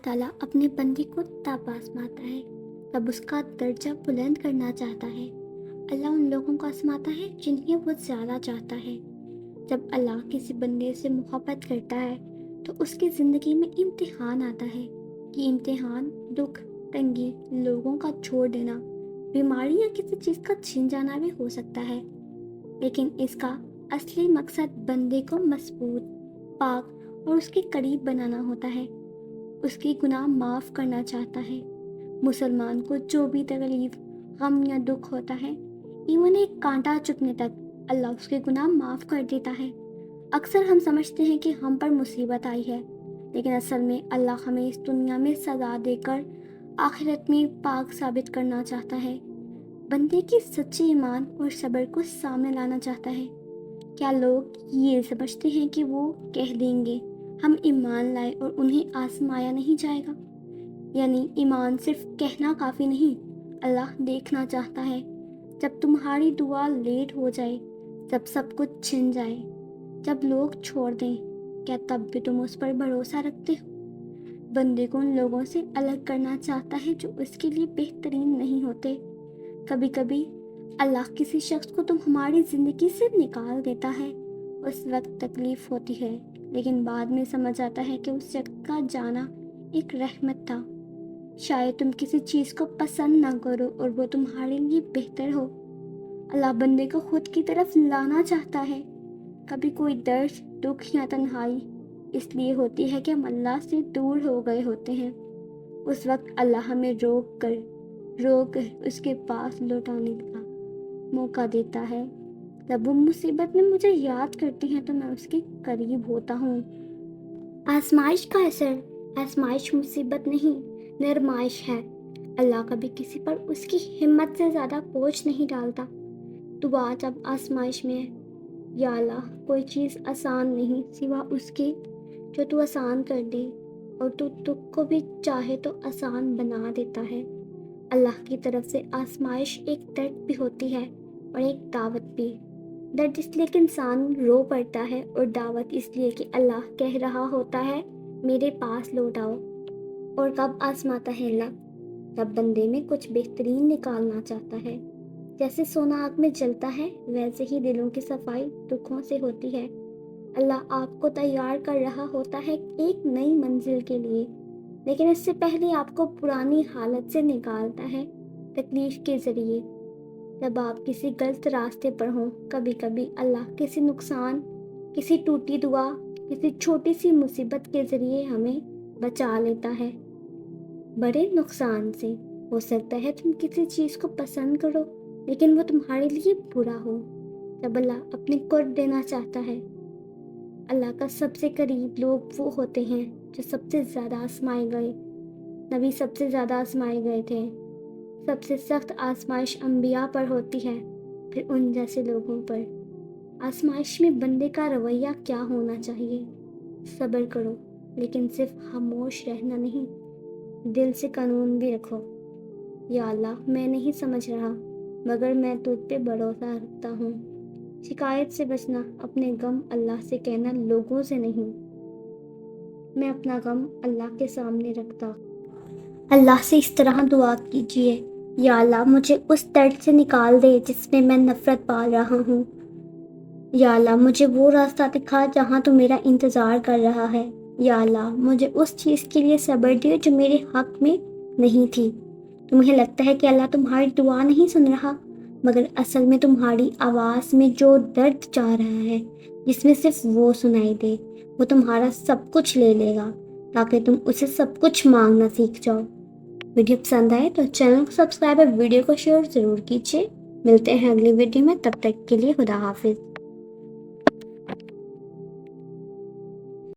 تعالیٰ اپنے بندے کو تب آزماتا ہے تب اس کا درجہ بلند کرنا چاہتا ہے۔ اللہ ان لوگوں کو آزماتا ہے جنہیں وہ زیادہ چاہتا ہے۔ جب اللہ کسی بندے سے محبت کرتا ہے تو اس کی زندگی میں امتحان آتا ہے۔ یہ امتحان دکھ، تنگی، لوگوں کا چھوڑ دینا، بیماری یا کسی چیز کا چھن جانا بھی ہو سکتا ہے، لیکن اس کا اصلی مقصد بندے کو مضبوط، پاک اور اس کے قریب بنانا ہوتا ہے۔ اس کی گناہ معاف کرنا چاہتا ہے۔ مسلمان کو جو بھی تکلیف، غم یا دکھ ہوتا ہے، ایون ایک کانٹا چبھنے تک اللہ اس کے گناہ معاف کر دیتا ہے۔ اکثر ہم سمجھتے ہیں کہ ہم پر مصیبت آئی ہے، لیکن اصل میں اللہ ہمیں اس دنیا میں سزا دے کر آخرت میں پاک ثابت کرنا چاہتا ہے۔ بندے کی سچے ایمان اور صبر کو سامنے لانا چاہتا ہے۔ کیا لوگ یہ سمجھتے ہیں کہ وہ کہہ دیں گے ہم ایمان لائے اور انہیں آزمایا نہیں جائے گا؟ یعنی ایمان صرف کہنا کافی نہیں، اللہ دیکھنا چاہتا ہے۔ جب تمہاری دعا لیٹ ہو جائے، جب سب کچھ چھن جائے، جب لوگ چھوڑ دیں، کیا تب بھی تم اس پر بھروسہ رکھتے ہو؟ بندے کو ان لوگوں سے الگ کرنا چاہتا ہے جو اس کے لیے بہترین نہیں ہوتے۔ کبھی کبھی اللہ کسی شخص کو تمہاری زندگی سے نکال دیتا ہے۔ اس وقت تکلیف ہوتی ہے، لیکن بعد میں سمجھ آتا ہے کہ اس شخص کا جانا ایک رحمت تھا۔ شاید تم کسی چیز کو پسند نہ کرو اور وہ تمہارے لیے بہتر ہو۔ اللہ بندے کو خود کی طرف لانا چاہتا ہے۔ کبھی کوئی درد، دکھ یا تنہائی اس لیے ہوتی ہے کہ ہم اللہ سے دور ہو گئے ہوتے ہیں۔ اس وقت اللہ ہمیں روک کر اس کے پاس لوٹانے کا موقع دیتا ہے۔ جب وہ مصیبت میں مجھے یاد کرتی ہیں تو میں اس کے قریب ہوتا ہوں۔ آزمائش کا اثر، آزمائش مصیبت نہیں، نرمائش ہے۔ اللہ کبھی کسی پر اس کی ہمت سے زیادہ بوجھ نہیں ڈالتا۔ دعا جب آزمائش میں ہے، یا اللہ کوئی چیز آسان نہیں سوا اس کے جو تو آسان کر دے، اور تو دکھ کو بھی چاہے تو آسان بنا دیتا ہے۔ اللہ کی طرف سے آزمائش ایک درد بھی ہوتی ہے اور ایک دعوت بھی۔ درد اس لیے کہ انسان رو پڑتا ہے، اور دعوت اس لیے کہ اللہ کہہ رہا ہوتا ہے میرے پاس لوٹ آؤ۔ اور کب آزماتا ہے اللہ؟ جب بندے میں کچھ بہترین نکالنا چاہتا ہے۔ جیسے سونا آگ میں جلتا ہے، ویسے ہی دلوں کی صفائی دکھوں سے ہوتی ہے۔ اللہ آپ کو تیار کر رہا ہوتا ہے ایک نئی منزل کے لیے، لیکن اس سے پہلے آپ کو پرانی حالت سے نکالتا ہے تکلیف کے ذریعے۔ جب آپ کسی غلط راستے پر ہوں، کبھی کبھی اللہ کسی نقصان، کسی ٹوٹی دعا، کسی چھوٹی سی مصیبت کے ذریعے ہمیں بچا لیتا ہے۔ بڑے نقصان سے ہو سکتا ہے تم کسی چیز کو پسند کرو لیکن وہ تمہارے لیے برا ہو۔ جب اللہ اپنے قرب دینا چاہتا ہے، اللہ کا سب سے قریب لوگ وہ ہوتے ہیں جو سب سے زیادہ آزمائے گئے۔ نبی سب سے زیادہ آزمائے گئے تھے۔ سب سے سخت آزمائش انبیاء پر ہوتی ہے، پھر ان جیسے لوگوں پر۔ آزمائش میں بندے کا رویہ کیا ہونا چاہیے؟ صبر کرو، لیکن صرف خاموش رہنا نہیں، دل سے قانون بھی رکھو۔ یا اللہ میں نہیں سمجھ رہا، مگر میں تجھ پہ بھروسہ رکھتا ہوں۔ شکایت سے بچنا، اپنے غم اللہ سے کہنا، لوگوں سے نہیں۔ میں اپنا غم اللہ کے سامنے رکھتا ہوں۔ اللہ سے اس طرح دعا کیجیے، یا اللہ مجھے اس درد سے نکال دے جس میں میں نفرت پال رہا ہوں۔ یا اللہ مجھے وہ راستہ دکھا جہاں تو میرا انتظار کر رہا ہے۔ یا اللہ مجھے اس چیز کے لیے صبر دے جو میرے حق میں نہیں تھی۔ تمہیں لگتا ہے کہ اللہ تمہاری دعا نہیں سن رہا، مگر اصل میں تمہاری آواز میں جو درد چاہ رہا ہے، جس میں صرف وہ سنائی دے، وہ تمہارا سب کچھ لے لے گا تاکہ تم اسے سب کچھ مانگنا سیکھ جاؤ۔ ویڈیو پسند آئے تو چینل کو سبسکرائب اور ویڈیو کو شیئر ضرور کیجیے۔ ملتے ہیں اگلی ویڈیو میں، تب تک کے لیے خدا حافظ۔